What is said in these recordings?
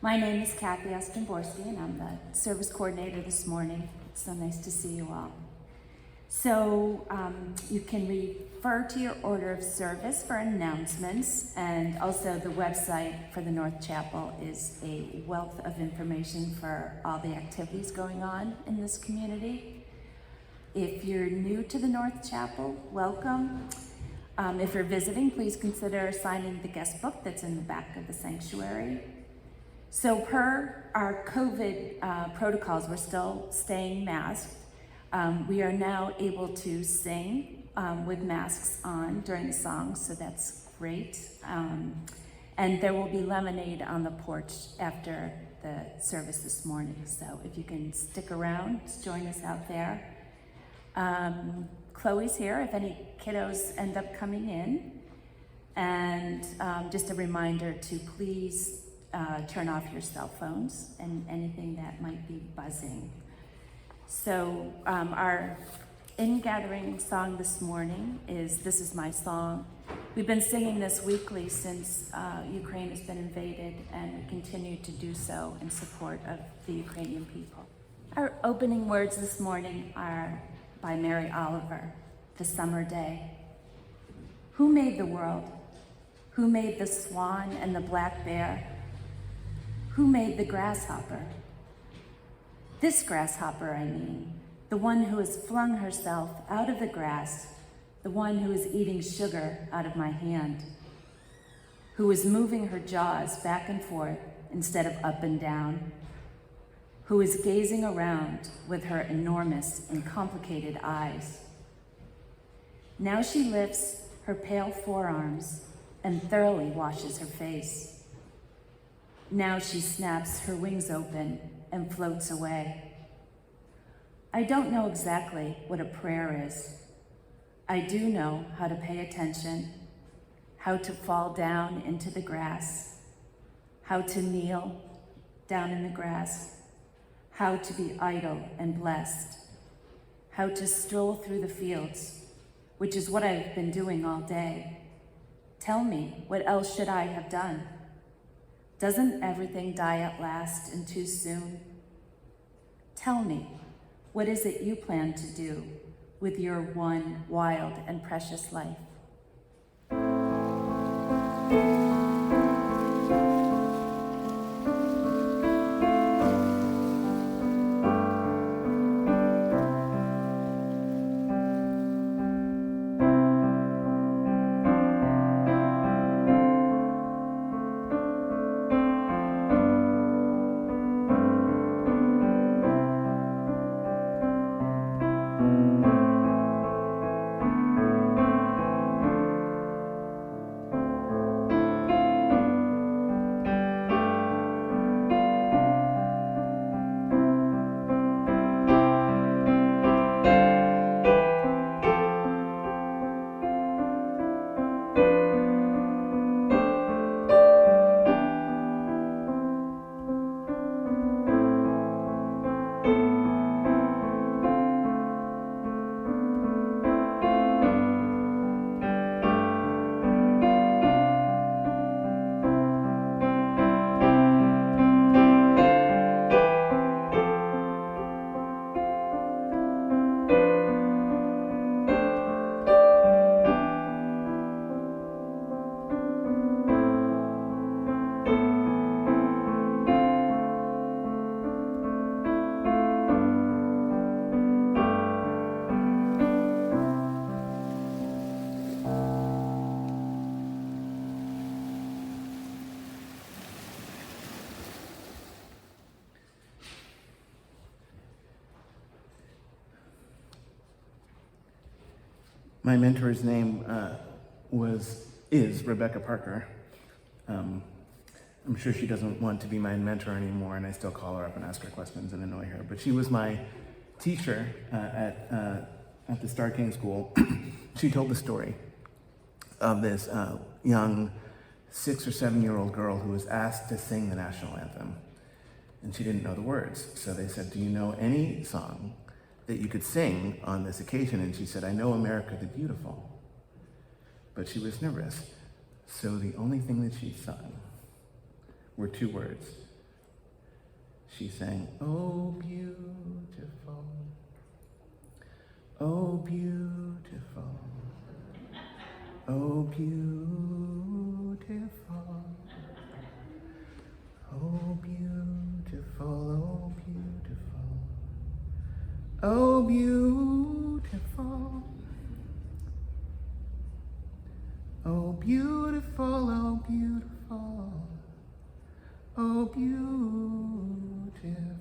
My name is Kathy Ostenborski, and I'm the service coordinator this morning. It's so nice to see you all. So you can refer to your order of service for announcements, and also the website for the North Chapel is a wealth of information for all the activities going on in this community. If you're new to the North Chapel, welcome. If you're visiting, please consider signing the guest book that's in the back of the sanctuary. So per our COVID protocols, we're still staying masked. We are now able to sing with masks on during the songs, so that's great. And there will be lemonade on the porch after the service this morning. So if you can stick around, join us out there. Chloe's here if any kiddos end up coming in. And just a reminder to please turn off your cell phones and anything that might be buzzing. So our in-gathering song this morning is This Is My Song. We've been singing this weekly since Ukraine has been invaded, and we continue to do so in support of the Ukrainian people. Our opening words this morning are by Mary Oliver, The Summer Day. Who made the world? Who made the swan and the black bear? Who made the grasshopper? This grasshopper, I mean, the one who has flung herself out of the grass, the one who is eating sugar out of my hand, who is moving her jaws back and forth instead of up and down, who is gazing around with her enormous and complicated eyes. Now she lifts her pale forearms and thoroughly washes her face. Now she snaps her wings open and floats away. I don't know exactly what a prayer is. I do know how to pay attention, how to fall down into the grass, how to kneel down in the grass, how to be idle and blessed, how to stroll through the fields, which is what I've been doing all day. Tell me, what else should I have done? Doesn't everything die at last and too soon? Tell me, what is it you plan to do with your one wild and precious life? My mentor's name is Rebecca Parker. I'm sure she doesn't want to be my mentor anymore, and I still call her up and ask her questions and annoy her. But she was my teacher at the Star King School. She told the story of this young 6 or 7 year old girl who was asked to sing the national anthem, and she didn't know the words. So they said, "Do you know any song that you could sing on this occasion?" And she said, "I know America the Beautiful." But she was nervous. So the only thing that she sung were 2 words, she sang, "Oh, beautiful, oh, beautiful, oh, beautiful, oh, beautiful, oh, beautiful, oh, beautiful, oh, beautiful, oh, beautiful, oh, beautiful,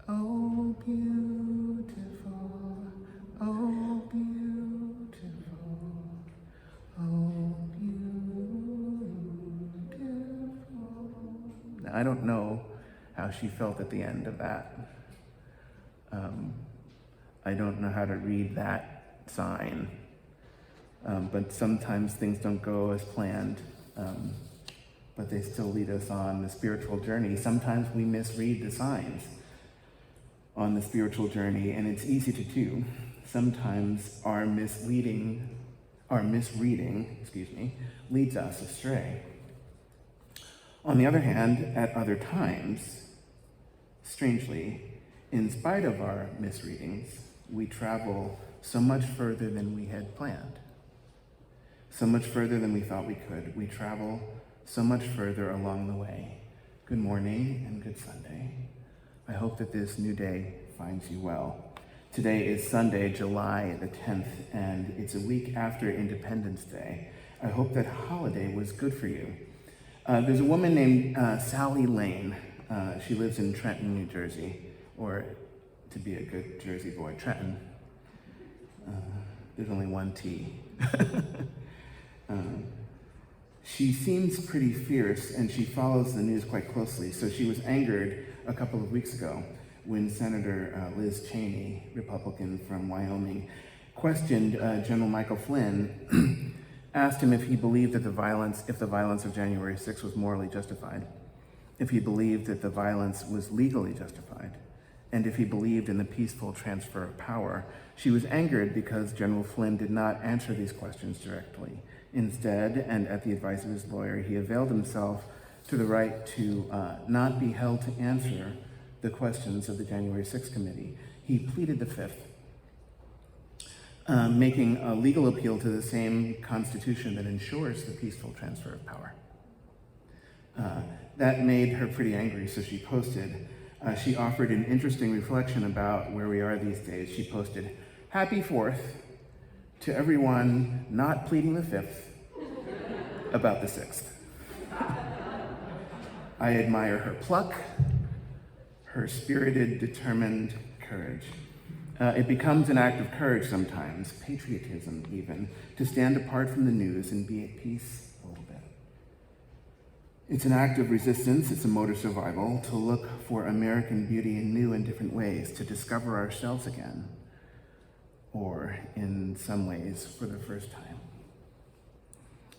oh, beautiful, oh, beautiful, oh, beautiful." Now, I don't know how she felt at the end of that. I don't know how to read that sign. But sometimes things don't go as planned, but they still lead us on the spiritual journey. Sometimes we misread the signs on the spiritual journey, and it's easy to do. Sometimes our misreading, leads us astray. On the other hand, at other times, strangely, in spite of our misreadings, we travel so much further than we had planned. So much further than we thought we could. We travel so much further along the way. Good morning and good Sunday. I hope that this new day finds you well. Today is Sunday, July the 10th, and it's a week after Independence Day. I hope that holiday was good for you. There's a woman named Sally Lane. She lives in Trenton, New Jersey, or to be a good Jersey boy, Trenton. There's only one T. She seems pretty fierce, and she follows the news quite closely. So she was angered a couple of weeks ago when Senator Liz Cheney, Republican from Wyoming, questioned General Michael Flynn, asked him if he believed that the violence of January 6th was morally justified, if he believed that the violence was legally justified, and if he believed in the peaceful transfer of power. She was angered because General Flynn did not answer these questions directly. Instead, and at the advice of his lawyer, he availed himself to the right to not be held to answer the questions of the January 6th committee. He pleaded the Fifth, making a legal appeal to the same Constitution that ensures the peaceful transfer of power. That made her pretty angry, so she posted. She offered an interesting reflection about where we are these days. She posted, "Happy 4th to everyone not pleading the Fifth about the 6th. I admire her pluck, her spirited, determined courage. It becomes an act of courage sometimes, patriotism even, to stand apart from the news and be at peace a little bit. It's an act of resistance, it's a mode of survival, to look for American beauty in new and different ways, to discover ourselves again, or in some ways for the first time."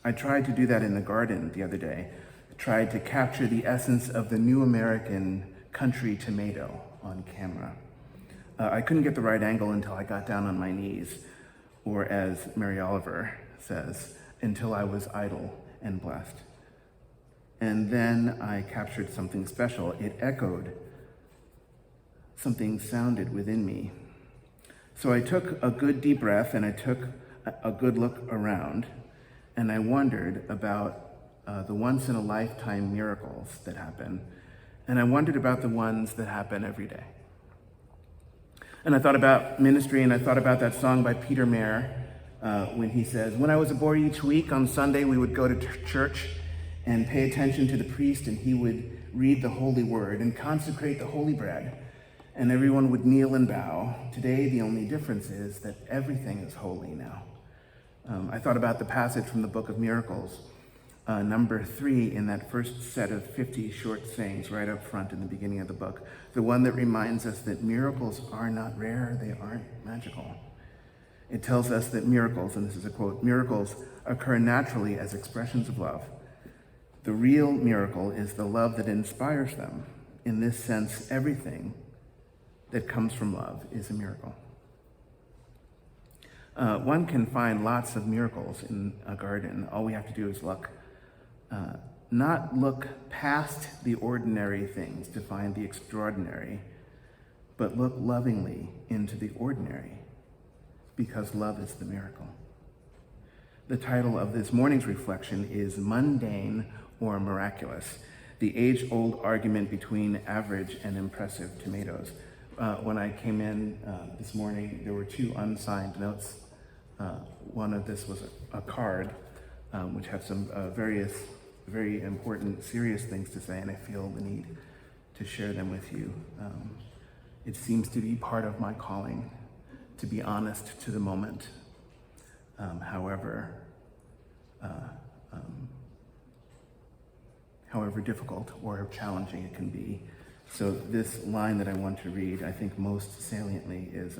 I tried to do that in the garden the other day. I tried to capture the essence of the new American country tomato on camera. I couldn't get the right angle until I got down on my knees, or as Mary Oliver says, until I was idle and blessed. And then I captured something special. It echoed. Something sounded within me. So I took a good deep breath and I took a good look around, and I wondered about the once-in-a-lifetime miracles that happen, and I wondered about the ones that happen every day. And I thought about ministry, and I thought about that song by Peter Mayer when he says, "When I was a boy each week on Sunday, we would go to church and pay attention to the priest, and he would read the holy word and consecrate the holy bread, and everyone would kneel and bow. Today, the only difference is that everything is holy now." I thought about the passage from the Book of Miracles, number 3 in that first set of 50 short sayings right up front in the beginning of the book, the one that reminds us that miracles are not rare, they aren't magical. It tells us that miracles, and this is a quote, "miracles occur naturally as expressions of love. The real miracle is the love that inspires them. In this sense, everything that comes from love is a miracle." One can find lots of miracles in a garden. All we have to do is look. not look past the ordinary things to find the extraordinary, but look lovingly into the ordinary, because love is the miracle. The title of this morning's reflection is Mundane or Miraculous, the age-old argument between average and impressive tomatoes. When I came in this morning, there were two unsigned notes. One of this was a card, which had some various very important, serious things to say, and I feel the need to share them with you. It seems to be part of my calling to be honest to the moment, however difficult or challenging it can be. So this line that I want to read, I think most saliently, is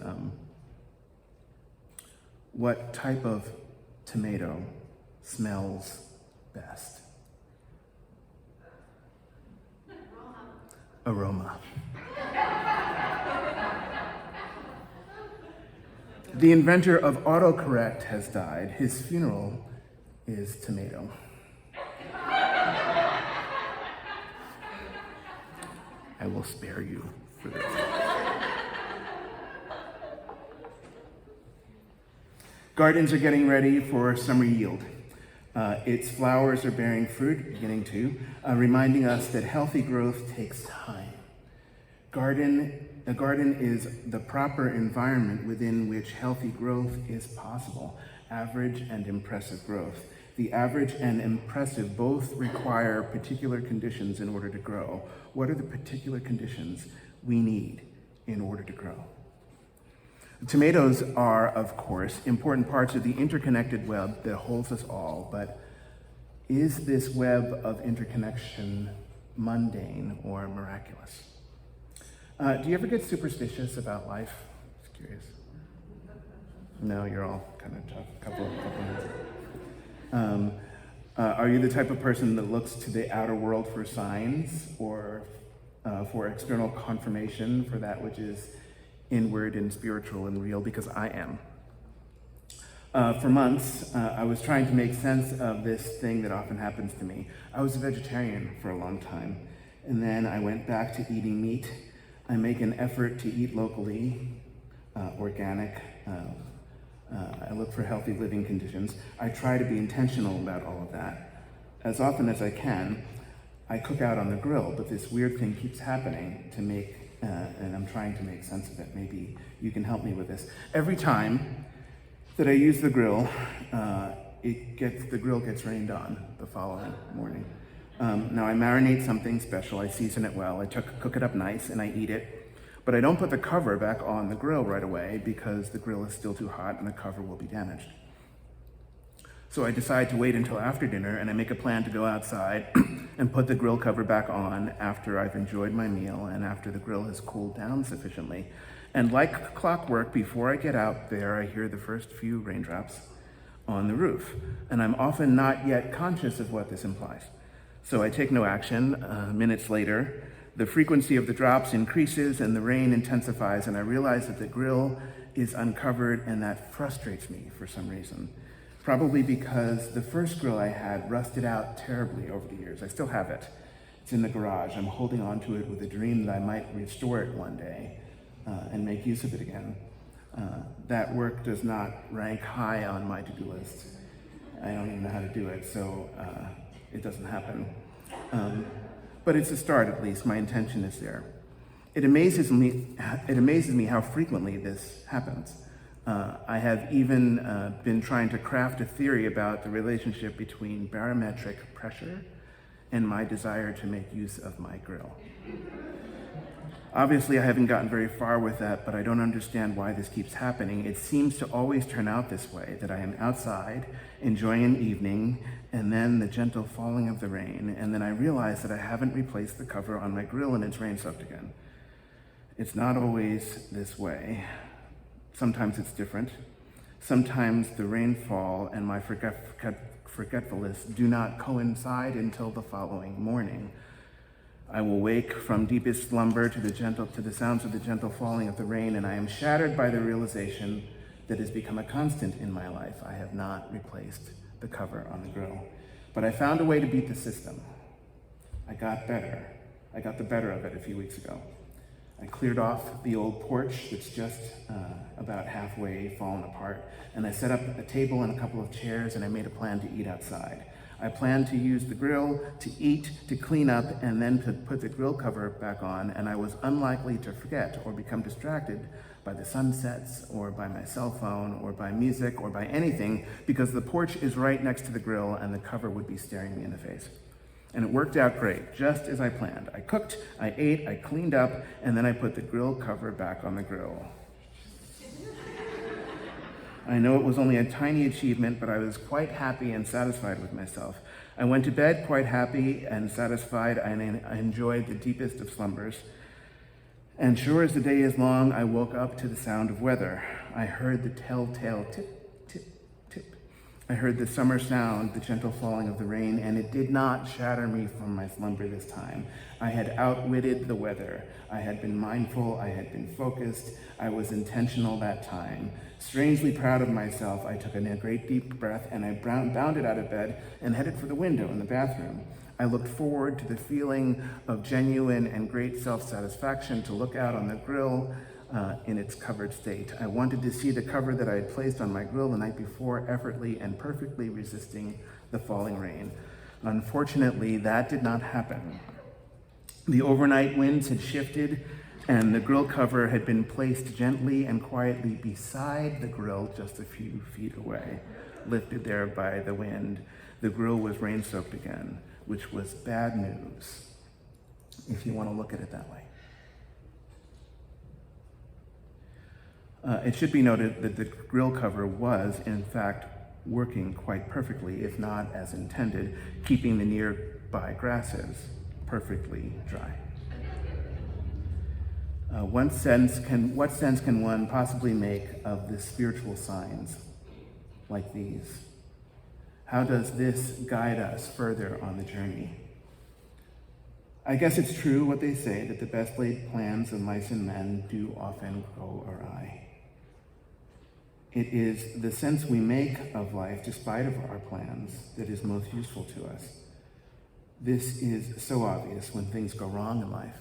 what type of tomato smells best? Aroma. The inventor of autocorrect has died. His funeral is tomato. I will spare you for this. Gardens are getting ready for summer yield. Its flowers are bearing fruit, beginning to, reminding us that healthy growth takes time. A garden is the proper environment within which healthy growth is possible, average and impressive growth. The average and impressive both require particular conditions in order to grow. What are the particular conditions we need in order to grow? Tomatoes are, of course, important parts of the interconnected web that holds us all, but is this web of interconnection mundane or miraculous? Do you ever get superstitious about life? Just curious. No, you're all kind of tough. Couple minutes. Are you the type of person that looks to the outer world for signs or for external confirmation for that which is inward and spiritual and real? Because I am. For months, I was trying to make sense of this thing that often happens to me. I was a vegetarian for a long time, and then I went back to eating meat. I make an effort to eat locally, organic. I look for healthy living conditions. I try to be intentional about all of that. As often as I can, I cook out on the grill, but this weird thing keeps happening to make, and I'm trying to make sense of it. Maybe you can help me with this. Every time that I use the grill, the grill gets rained on the following morning. Now I marinate something special, I season it well, I cook it up nice, and I eat it. But I don't put the cover back on the grill right away because the grill is still too hot and the cover will be damaged. So I decide to wait until after dinner, and I make a plan to go outside and put the grill cover back on after I've enjoyed my meal and after the grill has cooled down sufficiently. And like clockwork, before I get out there, I hear the first few raindrops on the roof. And I'm often not yet conscious of what this implies. So I take no action. Minutes later, the frequency of the drops increases and the rain intensifies, and I realize that the grill is uncovered, and that frustrates me for some reason. Probably because the first grill I had rusted out terribly over the years. I still have it. It's in the garage. I'm holding on to it with a dream that I might restore it one day and make use of it again. That work does not rank high on my to-do list. I don't even know how to do it, so it doesn't happen. But it's a start, at least. My intention is there. It amazes me how frequently this happens. I have even been trying to craft a theory about the relationship between barometric pressure and my desire to make use of my grill. Obviously, I haven't gotten very far with that, but I don't understand why this keeps happening. It seems to always turn out this way, that I am outside, enjoying an evening, and then the gentle falling of the rain, and then I realize that I haven't replaced the cover on my grill and it's rain-soaked again. It's not always this way. Sometimes it's different. Sometimes the rainfall and my forgetfulness do not coincide until the following morning. I will wake from deepest slumber to the sounds of the gentle falling of the rain, and I am shattered by the realization that has become a constant in my life. I have not replaced the cover on the grill. But I found a way to beat the system. I got better. I got the better of it a few weeks ago. I cleared off the old porch that's just about halfway fallen apart, and I set up a table and a couple of chairs, and I made a plan to eat outside. I planned to use the grill to eat, to clean up, and then to put the grill cover back on, and I was unlikely to forget or become distracted by the sunsets, or by my cell phone, or by music, or by anything, because the porch is right next to the grill and the cover would be staring me in the face. And it worked out great, just as I planned. I cooked, I ate, I cleaned up, and then I put the grill cover back on the grill. I know it was only a tiny achievement, but I was quite happy and satisfied with myself. I went to bed quite happy and satisfied, and I enjoyed the deepest of slumbers. And sure as the day is long, I woke up to the sound of weather. I heard the telltale tip, tip, tip. I heard the summer sound, the gentle falling of the rain, and it did not shatter me from my slumber this time. I had outwitted the weather. I had been mindful, I had been focused, I was intentional that time. Strangely proud of myself, I took a great deep breath and I bounded out of bed and headed for the window in the bathroom. I looked forward to the feeling of genuine and great self-satisfaction to look out on the grill in its covered state. I wanted to see the cover that I had placed on my grill the night before, effortlessly and perfectly resisting the falling rain. Unfortunately, that did not happen. The overnight winds had shifted, and the grill cover had been placed gently and quietly beside the grill just a few feet away, lifted there by the wind. The grill was rain-soaked again, which was bad news, if you want to look at it that way. It should be noted that the grill cover was, in fact, working quite perfectly, if not as intended, keeping the nearby grasses perfectly dry. What sense can one possibly make of the spiritual signs like these? How does this guide us further on the journey? I guess it's true what they say, that the best laid plans of mice and men do often go awry. It is the sense we make of life, despite of our plans, that is most useful to us. This is so obvious when things go wrong in life.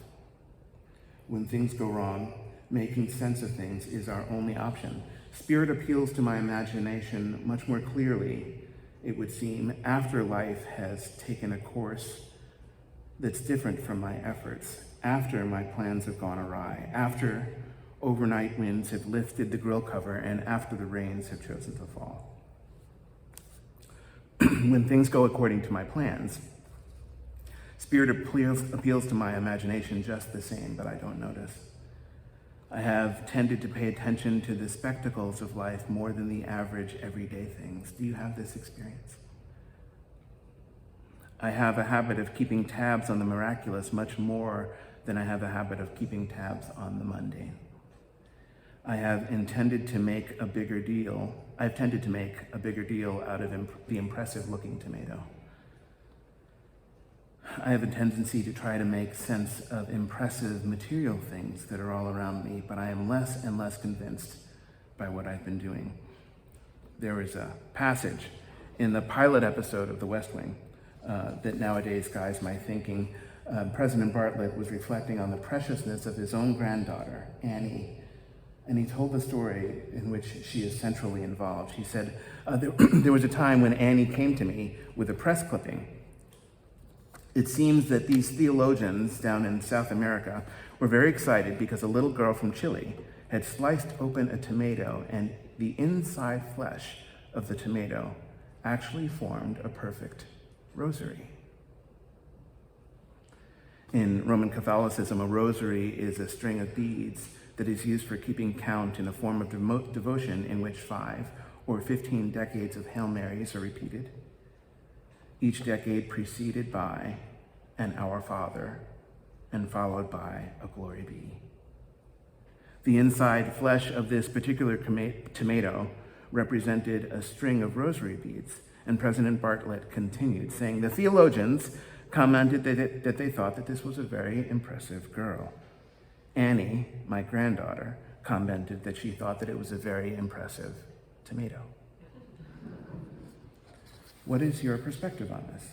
When things go wrong, making sense of things is our only option. Spirit appeals to my imagination much more clearly, it would seem, after life has taken a course that's different from my efforts, after my plans have gone awry, after overnight winds have lifted the grill cover, and after the rains have chosen to fall. When things go according to my plans, Spirit appeals to my imagination just the same, but I don't notice. I have tended to pay attention to the spectacles of life more than the average everyday things. Do you have this experience? I have a habit of keeping tabs on the miraculous much more than I have a habit of keeping tabs on the mundane. I've tended to make a bigger deal out of the impressive looking tomato. I have a tendency to try to make sense of impressive material things that are all around me, but I am less and less convinced by what I've been doing. There is a passage in the pilot episode of The West Wing that nowadays guides my thinking. President Bartlett was reflecting on the preciousness of his own granddaughter, Annie, and he told the story in which she is centrally involved. He said, there was a time when Annie came to me with a press clipping. It seems that these theologians down in South America were very excited because a little girl from Chile had sliced open a tomato, and the inside flesh of the tomato actually formed a perfect rosary. In Roman Catholicism, a rosary is a string of beads that is used for keeping count in a form of devotion in which 5 or 15 decades of Hail Marys are repeated, each decade preceded by an Our Father and followed by a Glory Be. The inside flesh of this particular tomato represented a string of rosary beads, and President Bartlett continued, saying, the theologians commented that they thought that this was a very impressive girl. Annie, my granddaughter, commented that she thought that it was a very impressive tomato. What is your perspective on this?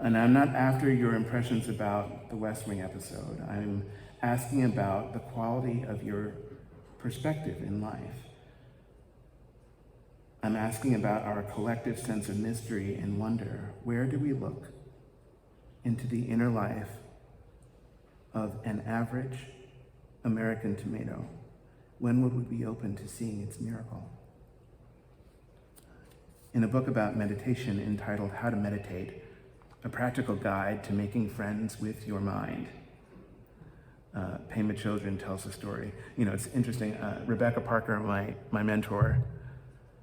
And I'm not after your impressions about the West Wing episode. I'm asking about the quality of your perspective in life. I'm asking about our collective sense of mystery and wonder. Where do we look into the inner life of an average American tomato? When would we be open to seeing its miracle? In a book about meditation entitled How to Meditate, a practical guide to making friends with your mind, Pema Children tells the story. You know, it's interesting. Rebecca Parker, my mentor,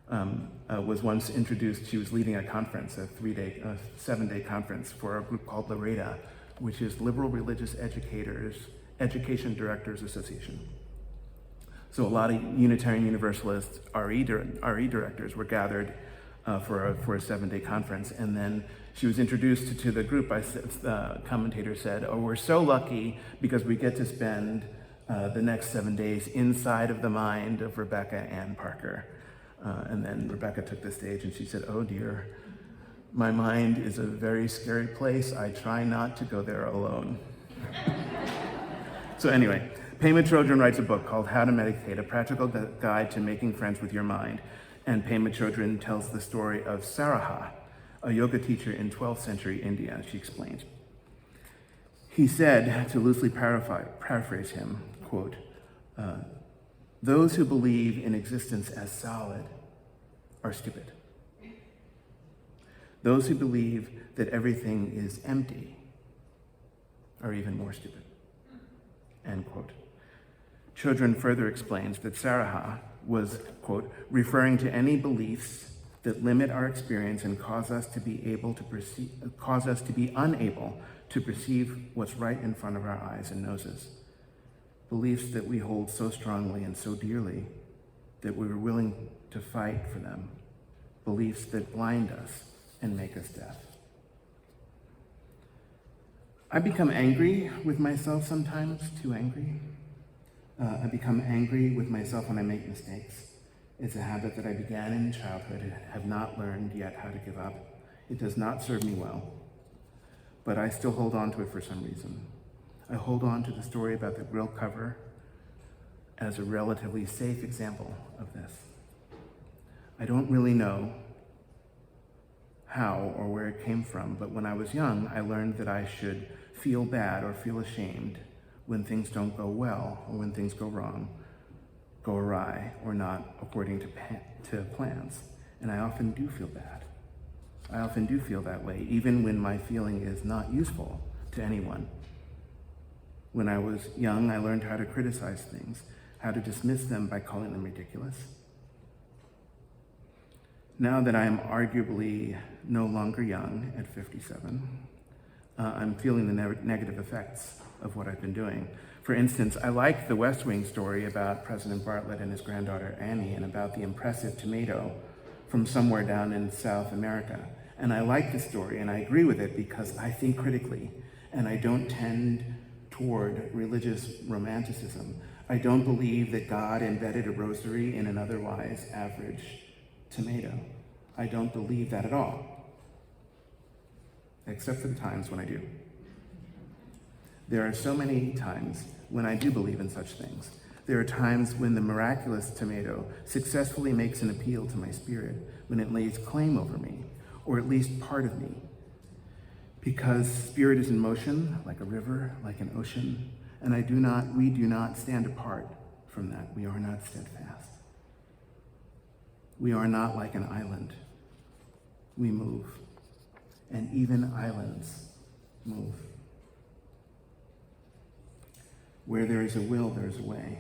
was once introduced. She was leading a conference, a 7-day conference for a group called LREDA, which is Liberal Religious Education Directors Association. So a lot of Unitarian Universalist RE directors were gathered for a 7-day conference, and then she was introduced to the group. The commentator said, "Oh, we're so lucky because we get to spend the next 7 days inside of the mind of Rebecca Ann Parker." And then Rebecca took the stage and she said, "Oh dear, my mind is a very scary place. I try not to go there alone." So anyway, Pema Children writes a book called How to Meditate, a practical guide to making friends with your mind. And Pema Children tells the story of Saraha, a yoga teacher in 12th century India. She explains. He said, to loosely paraphrase him, quote, "Those who believe in existence as solid are stupid. Those who believe that everything is empty are even more stupid." End quote. Children further explains that Saraha was, quote, "referring to any beliefs that limit our experience and cause us to be unable to perceive what's right in front of our eyes and noses. Beliefs that we hold so strongly and so dearly that we were willing to fight for them. Beliefs that blind us and make us deaf." I become angry with myself sometimes, too angry. I become angry with myself when I make mistakes. It's a habit that I began in childhood and have not learned yet how to give up. It does not serve me well, but I still hold on to it for some reason. I hold on to the story about the grill cover as a relatively safe example of this. I don't really know how or where it came from, but when I was young, I learned that I should feel bad or feel ashamed when things don't go well or when things go wrong, go awry, or not according to plans. And I often do feel bad. I often do feel that way, even when my feeling is not useful to anyone. When I was young, I learned how to criticize things, how to dismiss them by calling them ridiculous. Now that I am arguably no longer young at 57, I'm feeling the negative effects of what I've been doing. For instance, I like the West Wing story about President Bartlett and his granddaughter Annie and about the impressive tomato from somewhere down in South America. And I like the story and I agree with it because I think critically and I don't tend toward religious romanticism. I don't believe that God embedded a rosary in an otherwise average tomato. I don't believe that at all, except for the times when I do. There are so many times when I do believe in such things. There are times when the miraculous tomato successfully makes an appeal to my spirit, when it lays claim over me, or at least part of me. Because spirit is in motion, like a river, like an ocean, and we do not stand apart from that. We are not steadfast. We are not like an island. We move, and even islands move. Where there is a will, there is a way.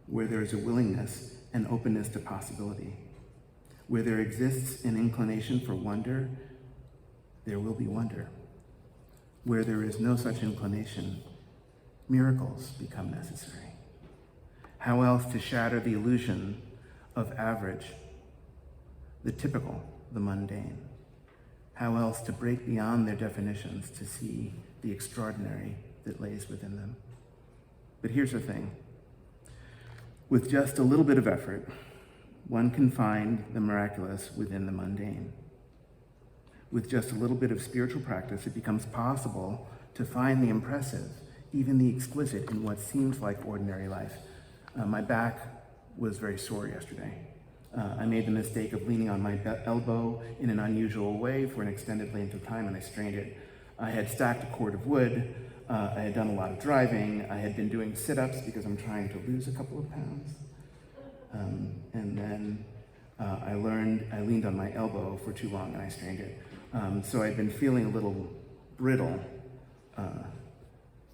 Where there is a willingness and openness to possibility. Where there exists an inclination for wonder, there will be wonder. Where there is no such inclination, miracles become necessary. How else to shatter the illusion of average, the typical, the mundane? How else to break beyond their definitions to see the extraordinary that lays within them? But here's the thing. With just a little bit of effort, one can find the miraculous within the mundane. With just a little bit of spiritual practice, it becomes possible to find the impressive, even the exquisite, in what seems like ordinary life. My back was very sore yesterday. I made the mistake of leaning on my elbow in an unusual way for an extended length of time, and I strained it. I had stacked a cord of wood. I had done a lot of driving. I had been doing sit-ups because I'm trying to lose a couple of pounds. And then I leaned on my elbow for too long and I strained it. So I'd been feeling a little brittle,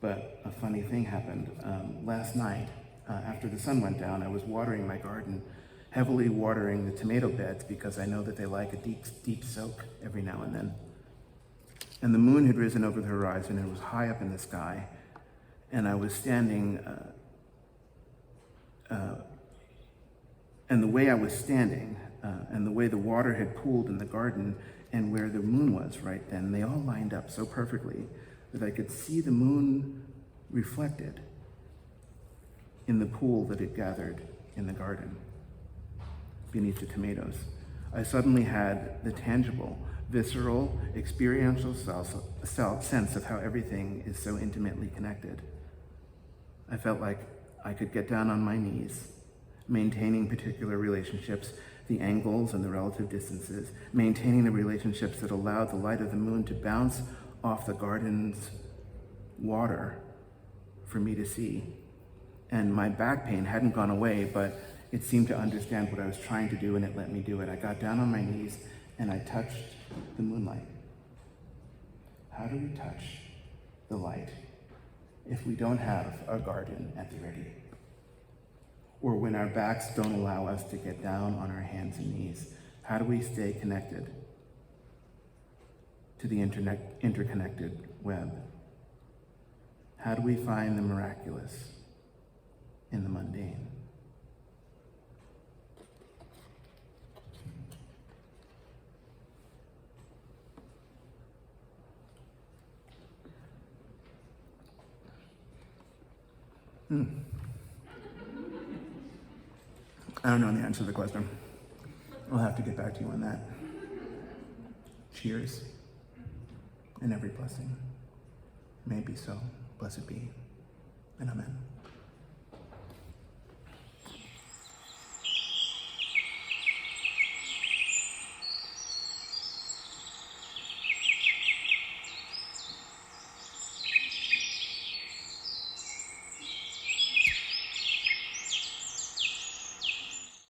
but a funny thing happened. Last night, after the sun went down, I was watering my garden, heavily watering the tomato beds because I know that they like a deep soak every now and then. And the moon had risen over the horizon and it was high up in the sky. And I was standing, and the way I was standing, and the way the water had pooled in the garden and where the moon was right then, they all lined up so perfectly that I could see the moon reflected in the pool that had gathered in the garden beneath the tomatoes. I suddenly had the tangible, visceral, experiential sense of how everything is so intimately connected. I felt like I could get down on my knees, maintaining particular relationships, the angles and the relative distances, maintaining the relationships that allowed the light of the moon to bounce off the garden's water for me to see. And my back pain hadn't gone away, but it seemed to understand what I was trying to do and it let me do it. I got down on my knees and I touched the moonlight. How do we touch the light if we don't have a garden at the ready? Or when our backs don't allow us to get down on our hands and knees? How do we stay connected to the interconnected web? How do we find the miraculous in the mundane? I don't know the answer to the question. I'll have to get back to you on that. Cheers. And every blessing. May it be so. Blessed be. And amen.